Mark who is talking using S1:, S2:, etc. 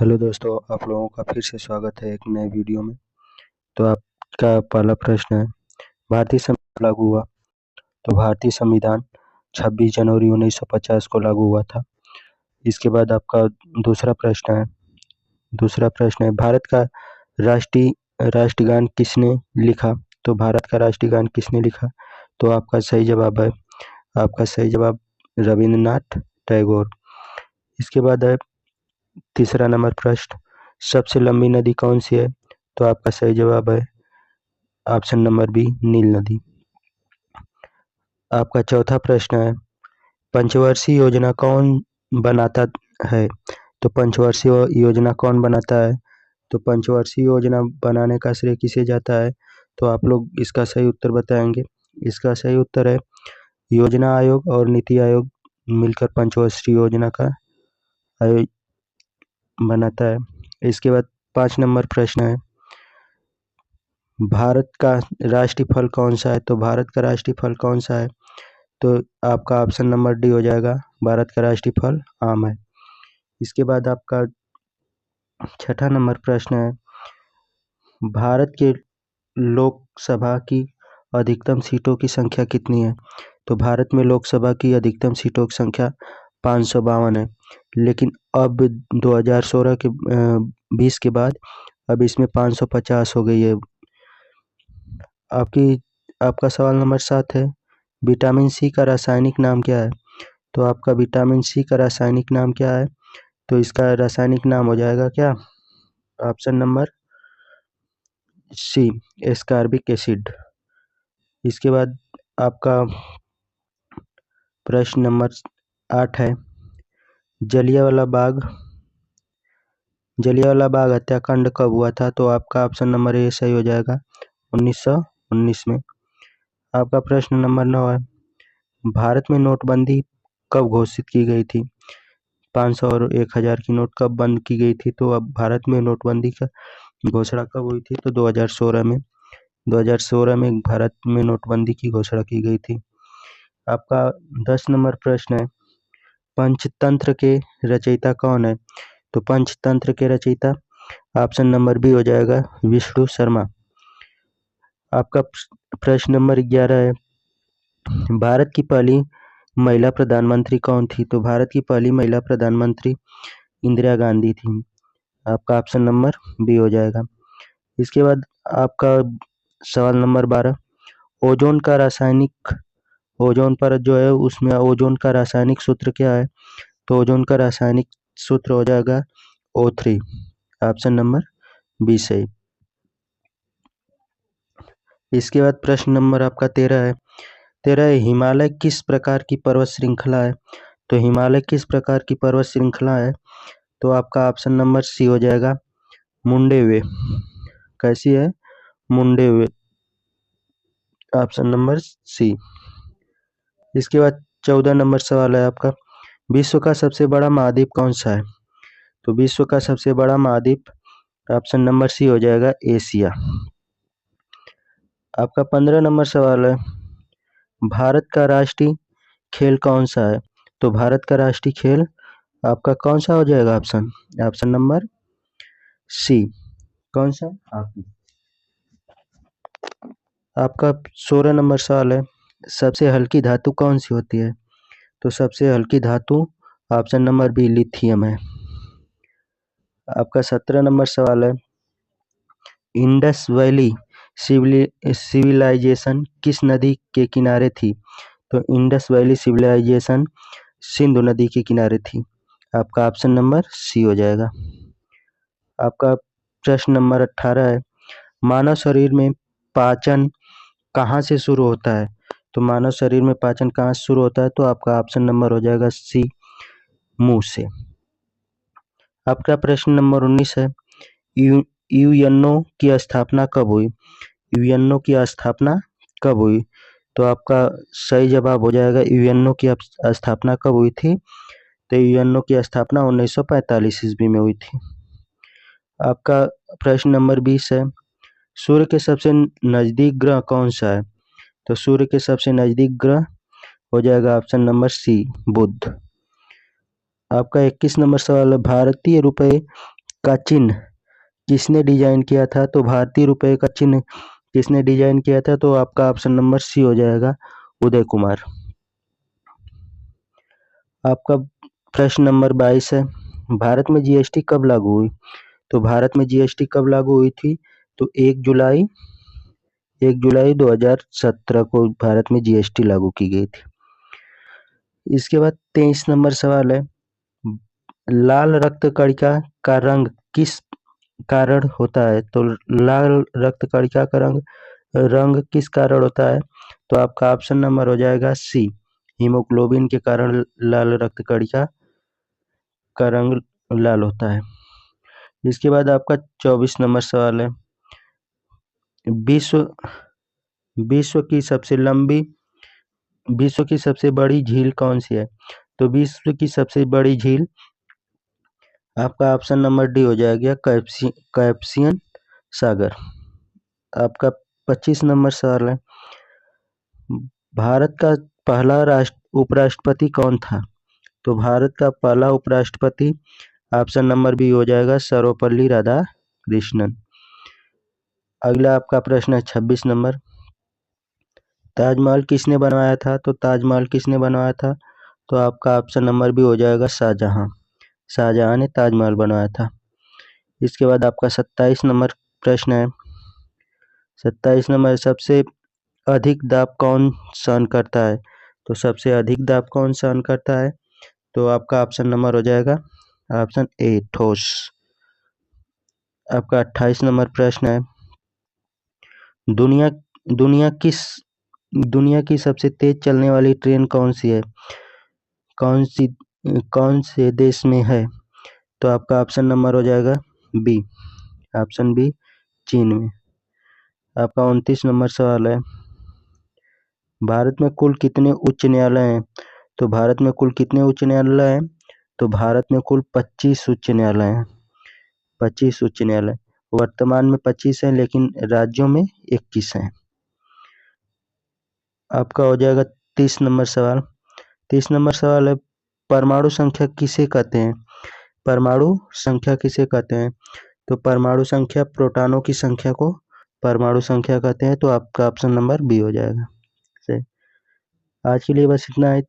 S1: Hello दोस्तों, आप लोगों का फिर से स्वागत है एक नए वीडियो में। तो आपका पहला प्रश्न है, भारतीय संविधान लागू हुआ। तो भारतीय संविधान 26 जनवरी 1950 को लागू हुआ था। इसके बाद आपका दूसरा प्रश्न है भारत का राष्ट्रीय राष्ट्रगान किसने लिखा। तो भारत का राष्ट्रगान किसने लिखा। तो आपका सही जवाब रविंद्रनाथ टैगोर। इसके बाद है तीसरा नंबर प्रश्न, सबसे लंबी नदी कौन सी है। तो आपका सही जवाब है ऑप्शन नंबर बी, नील नदी। आपका चौथा प्रश्न है, पंचवर्षीय योजना कौन बनाता है। तो पंचवर्षीय योजना कौन बनाता है। तो पंचवर्षीय योजना बनाने का श्रेय किसे जाता है। तो आप लोग इसका सही उत्तर बताएंगे। इसका सही उत्तर है योजना आयोग और नीति आयोग मिलकर पंचवर्षीय योजना का आयोग बनाता है। इसके बाद 5 नंबर प्रश्न है, भारत का राष्ट्रीय फल कौन सा है। तो भारत का राष्ट्रीय फल कौन सा है। तो आपका ऑप्शन नंबर डी हो जाएगा, भारत का राष्ट्रीय फल आम है। इसके बाद आपका छठा नंबर प्रश्न है, भारत के लोकसभा की अधिकतम सीटों की संख्या कितनी है। तो भारत में लोकसभा की अधिकतम सीटों की संख्या 552 है, लेकिन अब 2016 के 20 के बाद अब इसमें 550 हो गई है। आपका सवाल नंबर 7 है, विटामिन सी का रासायनिक नाम क्या है। तो आपका विटामिन सी का रासायनिक नाम क्या है। तो इसका रासायनिक नाम हो जाएगा क्या, option number C, ascorbic acid. इसके बाद आपका प्रश्न नंबर 8 है, जलियांवाला बाग हत्याकांड कब हुआ था। तो आपका ऑप्शन नंबर ए सही हो जाएगा 1919 में। आपका प्रश्न नंबर 9 है, भारत में नोटबंदी कब घोषित की गई थी। 500 और 1000 की नोट कब बंद की गई थी। तो अब भारत में नोटबंदी का घोषणा कब हुई थी। तो 2016 में भारत में नोटबंदी की घोषणा की गई थी। आपका 10 नंबर प्रश्न है, पंचतंत्र के रचयिता कौन है। तो पंचतंत्र के रचयिता ऑप्शन नंबर बी हो जाएगा, विष्णु शर्मा। आपका प्रश्न नंबर 11 है, भारत की पहली महिला प्रधानमंत्री कौन थी। तो भारत की पहली महिला प्रधानमंत्री इंदिरा गांधी थी। आपका ऑप्शन नंबर बी हो जाएगा। इसके बाद आपका सवाल नंबर 12, ओजोन परत जो है उसमें ओजोन का रासायनिक सूत्र क्या है। तो ओजोन का रासायनिक सूत्र हो जाएगा O3, ऑप्शन नंबर बी सही। इसके बाद प्रश्न नंबर आपका 13 है, हिमालय किस प्रकार की पर्वत श्रृंखला है। तो हिमालय किस प्रकार की पर्वत श्रृंखला है। तो आपका ऑप्शन नंबर सी हो जाएगा, मुंडे हुए। कैसी है, मुंडे हुए, ऑप्शन नंबर सी। इसके बाद 14 नंबर सवाल है आपका, विश्व का सबसे बड़ा महाद्वीप कौन सा है। तो विश्व का सबसे बड़ा महाद्वीप ऑप्शन नंबर सी हो जाएगा, एशिया। आपका 15 नंबर सवाल है, भारत का राष्ट्रीय खेल कौन सा है। तो भारत का राष्ट्रीय खेल आपका कौन सा हो जाएगा, ऑप्शन नंबर सी, कौन सा हॉकी। आपका 16 नंबर सवाल है, सबसे हल्की धातु कौन सी होती है। तो सबसे हल्की धातु ऑप्शन नंबर बी, लिथियम है। आपका 17 नंबर सवाल है, इंडस वैली सिविलाइजेशन किस नदी के किनारे थी। तो इंडस वैली सिविलाइजेशन सिंधु नदी के किनारे थी। आपका ऑप्शन नंबर सी हो जाएगा। आपका प्रश्न नंबर 18 है, मानव शरीर में पाचन कहाँ से शुरू होता है। तो मानव शरीर में पाचन कहाँ से शुरू होता है। तो आपका ऑप्शन नंबर हो जाएगा सी, मुंह से। आपका प्रश्न नंबर 19 है, यूएनओ की स्थापना कब हुई। यूएनओ की स्थापना कब हुई। तो आपका सही जवाब हो जाएगा, यूएनओ की स्थापना कब हुई थी। तो यूएनओ की स्थापना 1945 ईस्वी में हुई थी। आपका प्रश्न नंबर 20 है, सूर्य के सबसे नजदीक ग्रह कौन सा है। तो सूर्य के सबसे नजदीक ग्रह हो जाएगा ऑप्शन नंबर सी, बुध। आपका 21 नंबर सवाल है, भारतीय रुपए का चिन्ह किसने डिजाइन किया था? तो भारतीय रुपए का चिन्ह किसने डिजाइन किया था? तो आपका ऑप्शन नंबर सी हो जाएगा, उदय कुमार। आपका प्रश्न नंबर 22 है, भारत में जीएसटी कब लागू हुई? तो भारत में जीएसटी कब लागू हुई थी? तो 1 जुलाई 2017 को भारत में जीएसटी लागू की गई थी। इसके बाद 23 नंबर सवाल है, लाल रक्त कणिका का रंग किस कारण होता है? तो लाल रक्त कणिका का रंग किस कारण होता है? तो आपका ऑप्शन नंबर हो जाएगा सी, हीमोग्लोबिन के कारण लाल रक्त कणिका का रंग लाल होता है। इसके बाद आपका 24 नंबर सवाल है, विश्व विश्व की सबसे लंबी विश्व की सबसे बड़ी झील कौन सी है? तो विश्व की सबसे बड़ी झील आपका ऑप्शन नंबर डी हो जाएगा, कैप्सियन सागर। आपका 25 नंबर सवाल है, भारत का पहला उपराष्ट्रपति कौन था? तो भारत का पहला उपराष्ट्रपति ऑप्शन नंबर बी हो जाएगा, सर्वपल्ली राधाकृष्णन। अगला आपका प्रश्न है 26 नंबर, ताजमहल किसने बनवाया था? तो ताजमहल किसने बनवाया था? तो आपका ऑप्शन नंबर बी हो जाएगा, शाहजहां। शाहजहां ने ताजमहल बनवाया था। इसके बाद आपका 27 नंबर प्रश्न है, 27 नंबर, सबसे अधिक दाब कौन सहन करता है? तो सबसे अधिक दाब कौन सहन करता है? तो आपका ऑप्शन नंबर हो जाएगा ऑप्शन ए, ठोस। आपका 28 नंबर प्रश्न है, दुनिया दुनिया किस दुनिया की सबसे तेज चलने वाली ट्रेन कौन सी है? कौन से देश में है? तो आपका ऑप्शन नंबर हो जाएगा बी, ऑप्शन बी, चीन में। आपका 29 नंबर सवाल है, भारत में कुल कितने उच्च न्यायालय हैं? तो भारत में कुल कितने उच्च न्यायालय हैं? तो भारत में कुल 25 उच्च न्यायालय हैं। 25 उच्च न्यायालय, वर्तमान में 25 हैं, लेकिन राज्यों में 21 हैं। आपका हो जाएगा 30 नंबर सवाल। 30 नंबर सवाल है, परमाणु संख्या किसे कहते हैं? परमाणु संख्या किसे कहते हैं? तो परमाणु संख्या, प्रोटॉनों की संख्या को परमाणु संख्या कहते हैं। तो आपका ऑप्शन नंबर बी हो जाएगा। सही। आज के लिए बस इतना है।